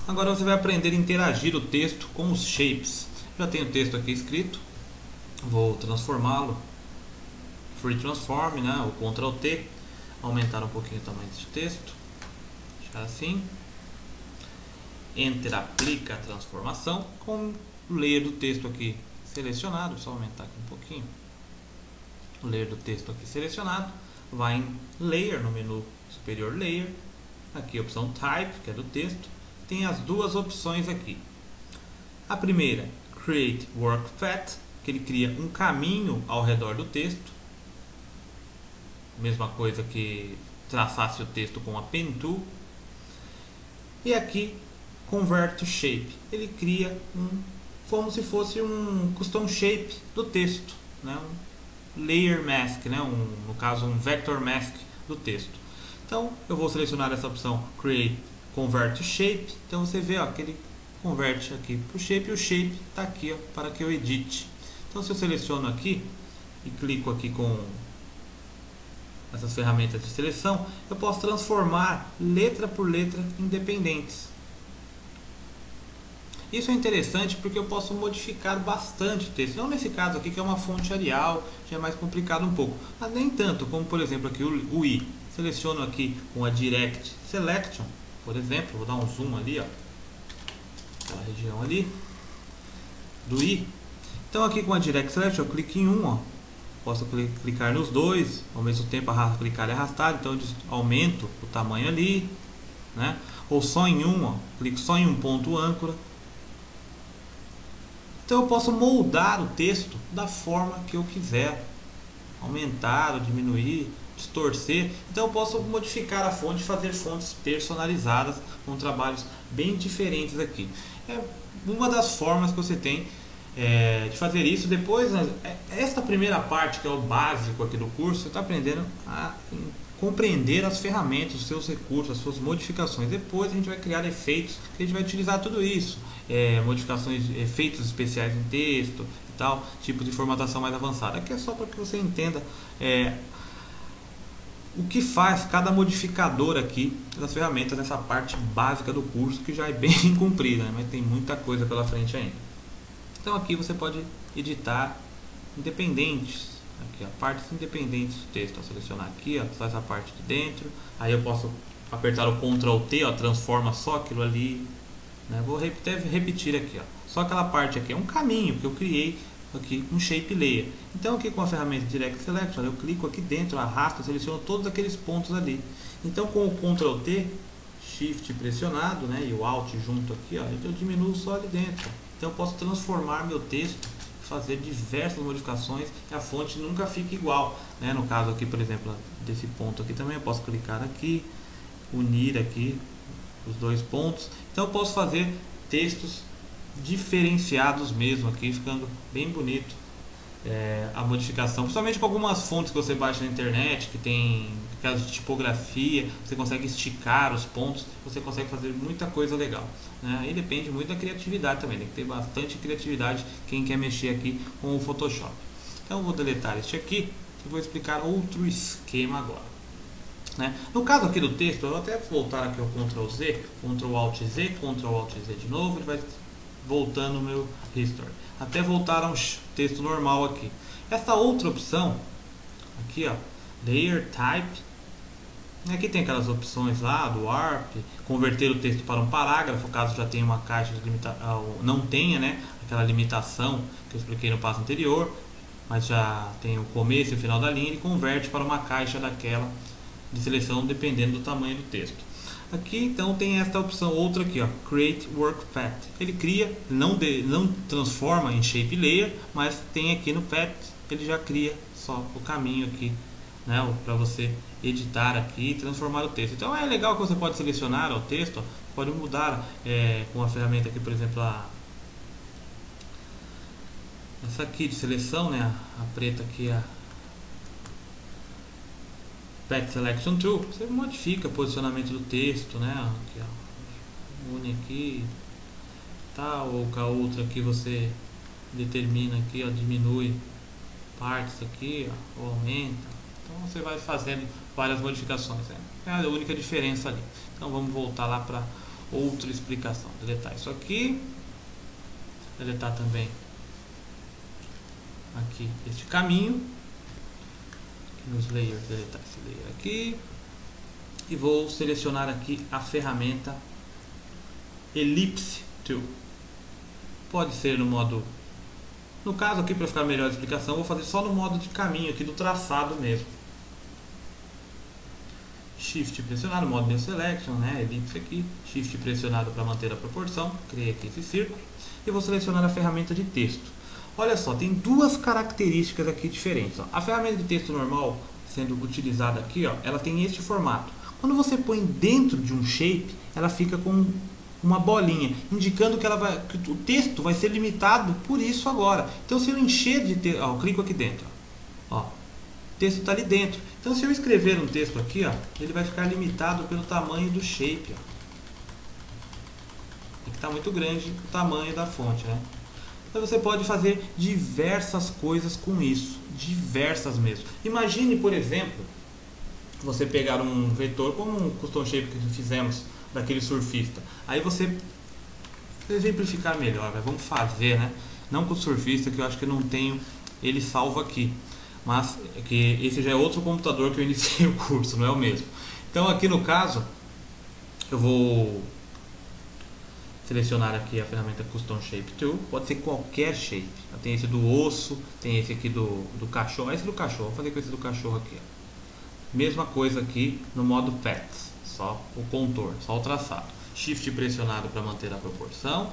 Agora você vai aprender a interagir o texto com os shapes. Já tenho o texto aqui escrito, vou transformá-lo, Free Transform, né? O Ctrl T, aumentar um pouquinho o tamanho desse texto, deixar assim. Enter aplica a transformação com o layer do texto aqui selecionado, só aumentar aqui um pouquinho. O layer do texto aqui selecionado, vai em Layer, no menu superior Layer, aqui a opção Type, que é do texto, tem as duas opções aqui. A primeira, Create Work Path, que ele cria um caminho ao redor do texto, mesma coisa que traçasse o texto com a Pen Tool. E aqui, Convert to Shape, ele cria como se fosse um custom shape do texto, né? Um layer mask, né? No caso um vector mask do texto. Então eu vou selecionar essa opção Create Convert to Shape. Então você vê ó, que ele converte aqui para o shape, e o shape está aqui ó, para que eu edite. Então se eu seleciono aqui e clico aqui com essas ferramentas de seleção, eu posso transformar letra por letra independentes. Isso é interessante porque eu posso modificar bastante o texto. Não nesse caso aqui que é uma fonte Arial, já é mais complicado um pouco. Mas nem tanto, como por exemplo aqui o I. Seleciono aqui com a Direct Selection, por exemplo, vou dar um zoom ali, ó, aquela região ali, do I. Então aqui com a Direct Selection eu clico em um, ó. Posso clicar nos dois, ao mesmo tempo clicar e arrastar, então eu aumento o tamanho ali, né? Ou só em um, ó, clico só em um ponto âncora. Então eu posso moldar o texto da forma que eu quiser, aumentar ou diminuir, distorcer. Então eu posso modificar a fonte, fazer fontes personalizadas com trabalhos bem diferentes aqui. É uma das formas que você tem de fazer isso. Depois, esta primeira parte que é o básico aqui do curso, você está aprendendo a compreender as ferramentas, os seus recursos, as suas modificações. Depois a gente vai criar efeitos, que a gente vai utilizar tudo isso. Modificações, efeitos especiais em texto e tal, tipo de formatação mais avançada. Aqui é só para que você entenda o que faz cada modificador aqui das ferramentas nessa parte básica do curso, que já é bem comprida, né? Mas tem muita coisa pela frente ainda. Então aqui você pode editar independentes, aqui, partes independentes do texto. Vou selecionar aqui, ó, só essa parte de dentro. Aí eu posso apertar o Ctrl T, ó, transforma só aquilo ali. Vou repetir aqui, ó. Só aquela parte aqui é um caminho que eu criei aqui um Shape Layer. Então aqui com a ferramenta Direct Selection eu clico aqui dentro, arrasto, seleciono todos aqueles pontos ali. Então com o Ctrl T, Shift pressionado, né, e o Alt junto aqui, ó, eu diminuo só ali dentro. Então eu posso transformar meu texto, fazer diversas modificações e a fonte nunca fica igual, né? No caso aqui, por exemplo, desse ponto aqui também eu posso clicar aqui, unir aqui os dois pontos. Então eu posso fazer textos diferenciados mesmo aqui, ficando bem bonito a modificação, principalmente com algumas fontes que você baixa na internet, que tem caso de tipografia, você consegue esticar os pontos, você consegue fazer muita coisa legal, né? Aí depende muito da criatividade também, tem que ter bastante criatividade quem quer mexer aqui com o Photoshop. Então eu vou deletar este aqui e vou explicar outro esquema agora, né? No caso aqui do texto, eu vou até voltar aqui ao Ctrl Z, Ctrl Alt Z, Ctrl Alt Z de novo, ele vai voltando o meu history, até voltar a um texto normal aqui. Essa outra opção, aqui ó, Layer Type, aqui tem aquelas opções lá do Warp, converter o texto para um parágrafo, caso já tenha uma caixa de limitação, não tenha, né, aquela limitação que eu expliquei no passo anterior, mas já tem o começo e o final da linha, ele converte para uma caixa daquela de seleção dependendo do tamanho do texto. Aqui então tem esta opção outra aqui, ó, Create Work Path. Ele cria, não transforma em Shape Layer, mas tem aqui no Path, ele já cria só o caminho aqui, né, para você editar aqui e transformar o texto. Então é legal que você pode selecionar o texto, ó, pode mudar com a ferramenta aqui, por exemplo, essa aqui de seleção, né, a preta aqui, a Path Selection Tool, você modifica o posicionamento do texto, né? Aqui, ó, une aqui, tal, ou com a outra aqui você determina aqui, ó, diminui partes aqui, ó, ou aumenta. Então você vai fazendo várias modificações, né? É a única diferença ali. Então vamos voltar lá para outra explicação. Deletar isso aqui, deletar também aqui este caminho, nos layers, deletar esse layer aqui, e vou selecionar aqui a ferramenta Ellipse Tool. Pode ser no modo, no caso aqui, para ficar melhor a explicação, vou fazer só no modo de caminho aqui do traçado mesmo. Shift pressionado, modo New Selection, né? Ellipse aqui, Shift pressionado para manter a proporção, criei aqui esse círculo, e vou selecionar a ferramenta de texto. Olha só, tem duas características aqui diferentes, ó. A ferramenta de texto normal, sendo utilizada aqui, ó, ela tem este formato. Quando você põe dentro de um shape, ela fica com uma bolinha, indicando que, que o texto vai ser limitado por isso agora. Então, se eu encher de texto, eu clico aqui dentro, ó, o texto está ali dentro. Então, se eu escrever um texto aqui, ó, ele vai ficar limitado pelo tamanho do shape. Ó. Aqui está muito grande o tamanho da fonte, né? Então, você pode fazer diversas coisas com isso, diversas mesmo. Imagine, por exemplo, você pegar um vetor como um custom shape que fizemos daquele surfista. Aí você exemplificar melhor, vamos fazer, né? Não com o surfista, que eu acho que eu não tenho ele salvo aqui, mas que esse já é outro computador que eu iniciei o curso, não é o mesmo. Então aqui no caso eu vou selecionar aqui a ferramenta Custom Shape Tool, pode ser qualquer shape. Tem esse do osso, tem esse aqui do cachorro, esse do cachorro, vou fazer com esse do cachorro aqui, ó. Mesma coisa aqui no modo Paths, só o contorno, só o traçado. Shift pressionado para manter a proporção.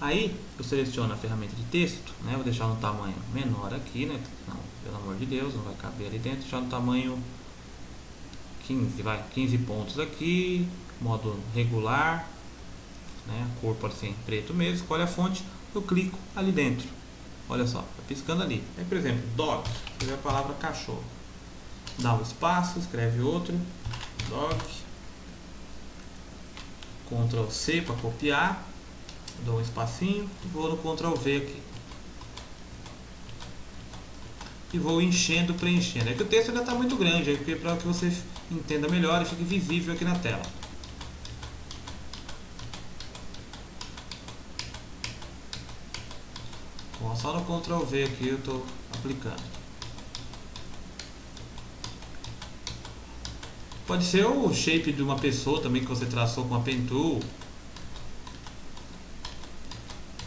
Aí eu seleciono a ferramenta de texto, né? Vou deixar no tamanho menor aqui, né? Não, pelo amor de Deus, não vai caber ali dentro. Deixar no tamanho 15, vai, 15 pontos aqui, modo regular, né? A cor pode ser em preto mesmo. Escolhe a fonte, eu clico ali dentro. Olha só, tá piscando ali. Aí, por exemplo, dog, escrever a palavra cachorro. Dá um espaço, escreve outro, dog, Ctrl C para copiar, dou um espacinho e vou no Ctrl V aqui. E vou enchendo, preenchendo. É que o texto ainda está muito grande, é para que você entenda melhor e fique visível aqui na tela. Bom, só no Ctrl V aqui eu estou aplicando. Pode ser o shape de uma pessoa também que você traçou com a Pen Tool.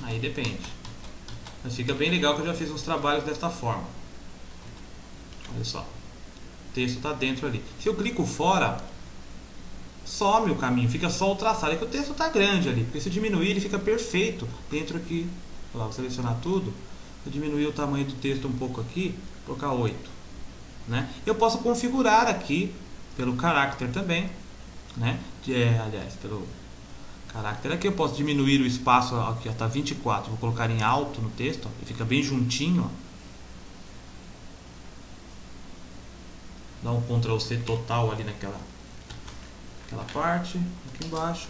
Aí depende. Mas fica bem legal que eu já fiz uns trabalhos desta forma. Olha só. O texto está dentro ali. Se eu clico fora, some o caminho, fica só o traçado. É que o texto está grande ali. Porque se eu diminuir, ele fica perfeito dentro aqui. Olha lá, vou selecionar tudo. Vou diminuir o tamanho do texto um pouco aqui, colocar 8. Né? Eu posso configurar aqui pelo character também, né? Aliás, pelo character aqui eu posso diminuir o espaço aqui, está 24, vou colocar em alto no texto, ó, e fica bem juntinho, ó. Dá um Ctrl C total ali naquela parte, aqui embaixo.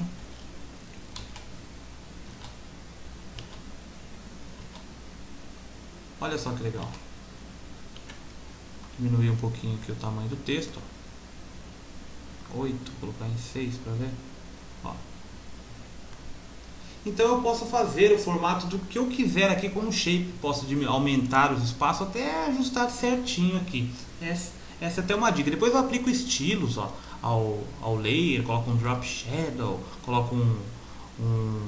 Olha só que legal. Diminuir um pouquinho aqui o tamanho do texto, ó. 8, vou colocar em 6 para ver. Ó. Então eu posso fazer o formato do que eu quiser aqui com o shape. Posso aumentar os espaços até ajustar certinho aqui. Essa é até uma dica. Depois eu aplico estilos, ó, ao layer, coloco um drop shadow, coloco um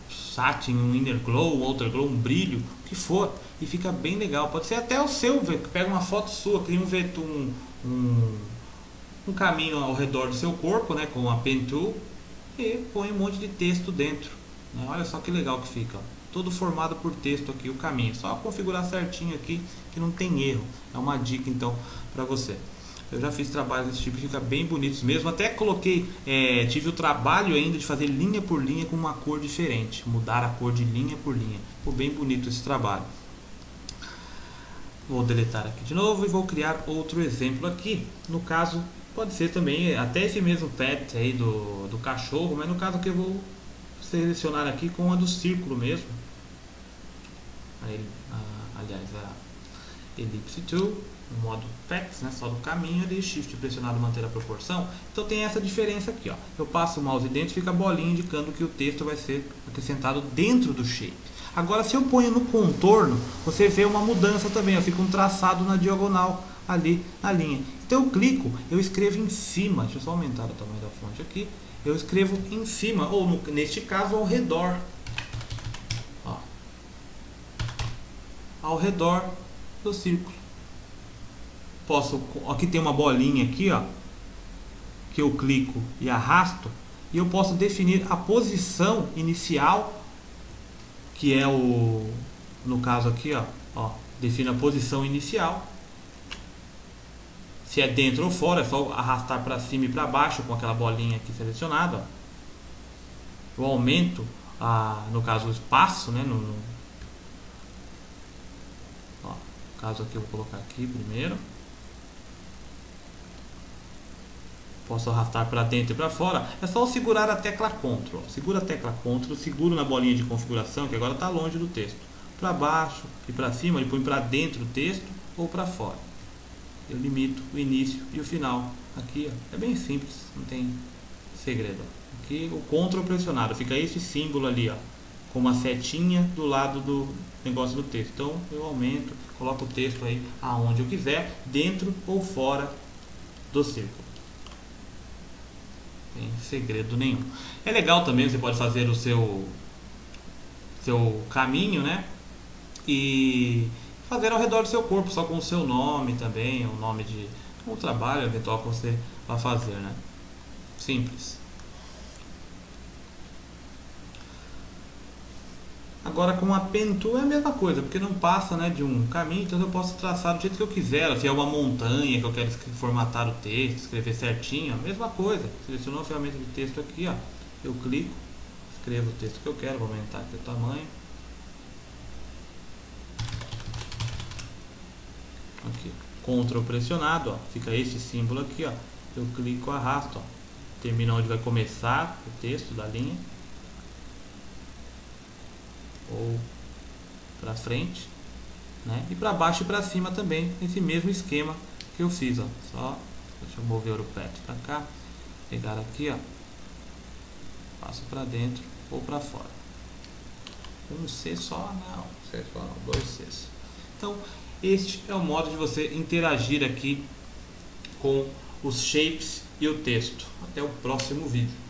satin, um inner glow, um outer glow, um brilho, o que for, e fica bem legal. Pode ser até o seu, pega uma foto sua, cria um caminho ao redor do seu corpo, né, com a Pen Tool, e põe um monte de texto dentro, né? Olha só que legal que fica, todo formado por texto aqui, o caminho, só configurar certinho aqui que não tem erro. É uma dica então para você. Eu já fiz trabalhos desse tipo, fica bem bonitos mesmo. Até coloquei, tive o trabalho ainda de fazer linha por linha com uma cor diferente, mudar a cor de linha por linha. Ficou bem bonito esse trabalho. Vou deletar aqui de novo e vou criar outro exemplo aqui. No caso, pode ser também até esse mesmo pet aí do cachorro, mas no caso aqui eu vou selecionar aqui com a do círculo mesmo. Aí, aliás, Ellipse Tool, no modo Facts, né, só do caminho ali, Shift pressionado manter a proporção. Então tem essa diferença aqui, ó. Eu passo o mouse dentro e fica a bolinha indicando que o texto vai ser acrescentado dentro do shape. Agora se eu ponho no contorno, você vê uma mudança também, ó, fica um traçado na diagonal ali na linha. Então eu clico, eu escrevo em cima, deixa eu só aumentar o tamanho da fonte aqui, eu escrevo em cima, ou neste caso ao redor. Ó. Ao redor do círculo. Posso, aqui tem uma bolinha aqui, ó, que eu clico e arrasto, e eu posso definir a posição inicial, que é o, no caso aqui, ó, define a posição inicial. Se é dentro ou fora, é só arrastar para cima e para baixo com aquela bolinha aqui selecionada. Ó. Eu aumento, no caso, o espaço, né, ó, no caso aqui eu vou colocar aqui primeiro. Posso arrastar para dentro e para fora. É só segurar a tecla Ctrl. Segura a tecla Ctrl, seguro na bolinha de configuração, que agora está longe do texto. Para baixo e para cima, ele põe para dentro do texto ou para fora. Eu limito o início e o final. Aqui, ó, é bem simples, não tem segredo. Aqui o Ctrl pressionado, fica esse símbolo ali, ó, com uma setinha do lado do negócio do texto. Então eu aumento, coloco o texto aí aonde eu quiser, dentro ou fora do círculo. Sem segredo nenhum. É legal também, você pode fazer o seu caminho, né? E fazer ao redor do seu corpo, só com o seu nome também, o nome de um trabalho eventual que você vai fazer, né? Simples. Agora com a Pen Tool é a mesma coisa, porque não passa, né, de um caminho, então eu posso traçar do jeito que eu quiser. Se é uma montanha que eu quero formatar o texto, escrever certinho, a mesma coisa. Selecionou a ferramenta de texto aqui, ó, eu clico, escrevo o texto que eu quero, vou aumentar aqui o tamanho. Aqui, Ctrl pressionado, ó, fica esse símbolo aqui, ó. Eu clico, arrasto, ó, termina onde vai começar o texto da linha, ou para frente, né? E para baixo e para cima também, esse mesmo esquema que eu fiz, ó. Só deixa eu mover o pet para cá, pegar aqui, ó, passo para dentro ou para fora. Um C só, não, C só não, 2 Cs. Então este é o modo de você interagir aqui com os shapes e o texto. Até o próximo vídeo.